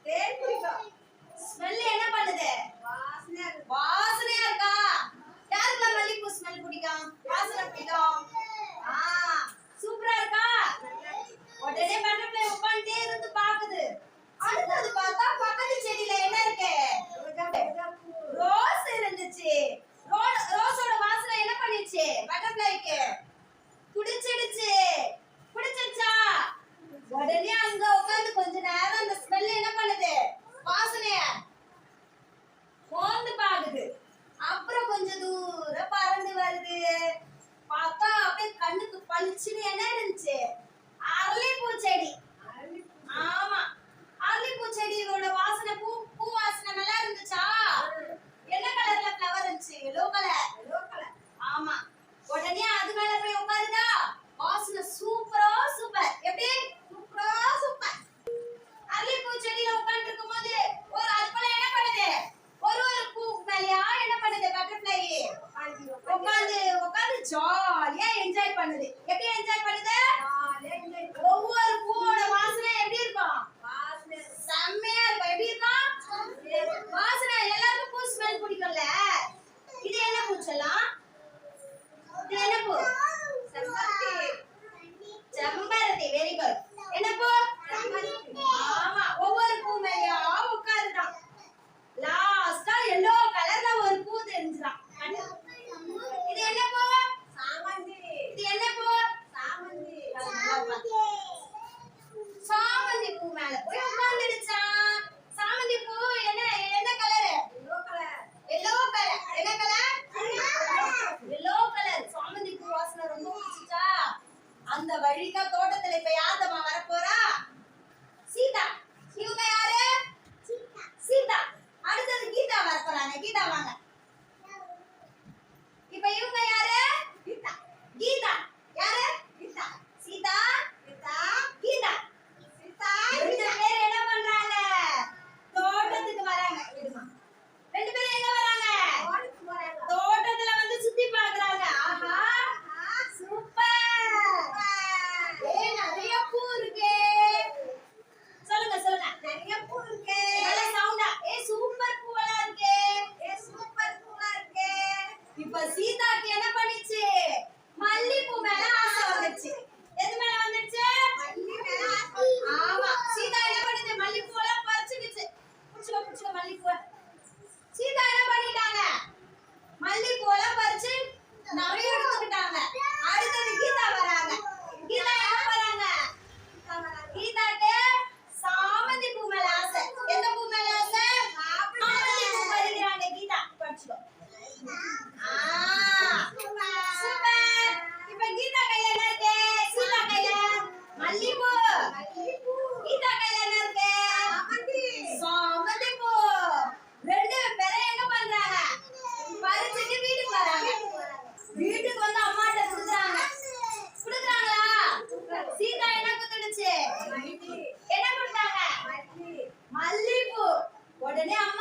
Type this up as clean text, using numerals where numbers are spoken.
தேன் பிடிக்கும். ஸ்மெல் என்ன பண்ணுது? வாசனையா இருக்கா? யாருக்கெல்லாம் மல்லிப்பூ ஸ்மெல் பிடிக்கும்? வாசனை பிடிக்கும்? சூப்பரா இருக்கா? உடனே பட்டர்ஃப்ளை உட்கார்ந்துட்டே இருந்து பாக்குது. அடுத்தது பார்த்தா பக்கத்து செடியில என்ன இருக்கு? ரோஸ் இருந்துச்சு. ரோஸோட வாசனை என்ன பண்ணிச்சு? பட்டர்ஃப்ளைக்கு பிடிச்சிடுச்சு. பிடிச்சிடுச்சா? உடனே அங்க உட்கார்ந்து கொஞ்ச நேரம் அந்த ஸ்மெல் என்ன பண்ணுது? வாசனைய மோந்து பாக்குது. அப்புறம் கொஞ்சம் தூரம் பறந்து வருது. பார்த்தா அப்படியே கண்ணுக்கு பளிச்சுன்னு என்ன இருந்துச்சு? அரளிப்பூ செடி. ஆமா, அரளிப்பூ செடியோட வாசனை பூ வாசனை நல்லா இருந்துச்சா? என்ன கலர்ல ஃப்ளவர் இருந்துச்சு? Yellow colour. ஆமா, உடனே அது மேல போய் உட்காருதா? வாசனை சூப்பரா சூப்பர். எப்படி? சூப்பர். அரளிப்பூ செடியில உட்கார்ந்து இருக்கும்போது ஒரு அதுக்குள்ள என்ன பண்ணுது? ஒரு பூ மேலயா என்ன பண்ணுது? பட்டர்ஃப்ளை உட்கார்ந்து ஜாலியா என்ஜாய் பண்ணுது. எப்படி என்ஜாய் பண்ணுது? ஒவ்வொரு பூவோட வாசனை எப்படி இருக்கும்? செம்மையா இருக்கும். எப்படி இருக்கும் வாசனை? எல்லாருக்கும் பூ ஸ்மெல் பிடிக்கும்ல. இது என்ன பூச்செல்லாம்? இது என்ன பூ? செம்பருத்தி. Very good. என்ன பூ? ஆமா, ஒவ்வொரு பூ மேலயா உட்காருதான். லாஸ்டா எல்லோ கலர்ல ஒரு பூ தெரிஞ்சுதான். இது என்ன பூ? சாமந்தி. இது என்ன பூ? சாமந்தி. சாமந்தி பூ மேல போய் உட்கார்ந்துடுச்சான். சாமந்தி பூ என்ன கலர்? Yellow colour. என்ன கலர்? Yellow colour. சாமந்தி பூ வாசனை ரொம்ப பிடிச்சிச்சா? அந்த வழிக்கா தோட்டத்துல இப்ப யாருமா வரப்போறா? சீதா. இவங்க யாரு? சீதா. அடுத்தது கீதா வரப்போறாங்க. கீதா வாங்க. இப்ப இவங்க யாரு? கீதா. யாரு? சீதா. கீதா. ரெண்டு பேர் என்ன பண்றாங்க? தோட்டத்துக்கு வராங்க. ரெண்டு பேரும் எங்க வராங்க? தோட்டத்துல வந்து சுத்தி பார்க்கறாங்க. ஆஹா, சூப்பர். நிறைய பூ இருக்கே. சொல்லுங்க. நிறைய பூ இருக்கே. நல்ல சவுண்டா. சூப்பர் பூவெல்லாம் இருக்கே. இப்ப சீதாக்கு என்ன பண்ணிச்சு? மல்லிப்பூ மேல ஆசை வந்துச்சு. எது மேல வந்துச்சு? ஆமா, சீதா என்ன பண்ணுது? மல்லிப்பூ எல்லாம் பறிச்சுக்கிச்சு. புடிச்சுக்க மல்லிப்பூ. சீதா என்ன பண்ணிட்டாங்க? மல்லிப்பூ எல்லாம் பறிச்சு நிறைய எடுத்துக்கிட்டாங்க. அடுத்தது கீதா வராங்க. கீதா என்ன வராங்க? கீதாக்கு சாமந்தி பூ மேல ஆசை. எந்த பூ மேல ஆசை? சாமந்தி பூ பறிக்கிறாங்க கீதா. படிச்சுக்கோ. சூப்பர். இப்ப கீதா கையில என்ன இருக்கு? சீதா கையில மல்லிப்பூ. கீதா கையில என்ன இருக்கு? சாமந்தி பூ. ரெண்டு பேரும் என்ன பண்றாங்க? பறிச்சுட்டு வீட்டுக்கு வராங்க. வீட்டுக்கு வந்து அம்மாட்ட குடுக்குறாங்களா? சீதா என்ன குடுத்துடுச்சு? என்ன கொடுத்தாங்க? மல்லிப்பூ. உடனே அம்மா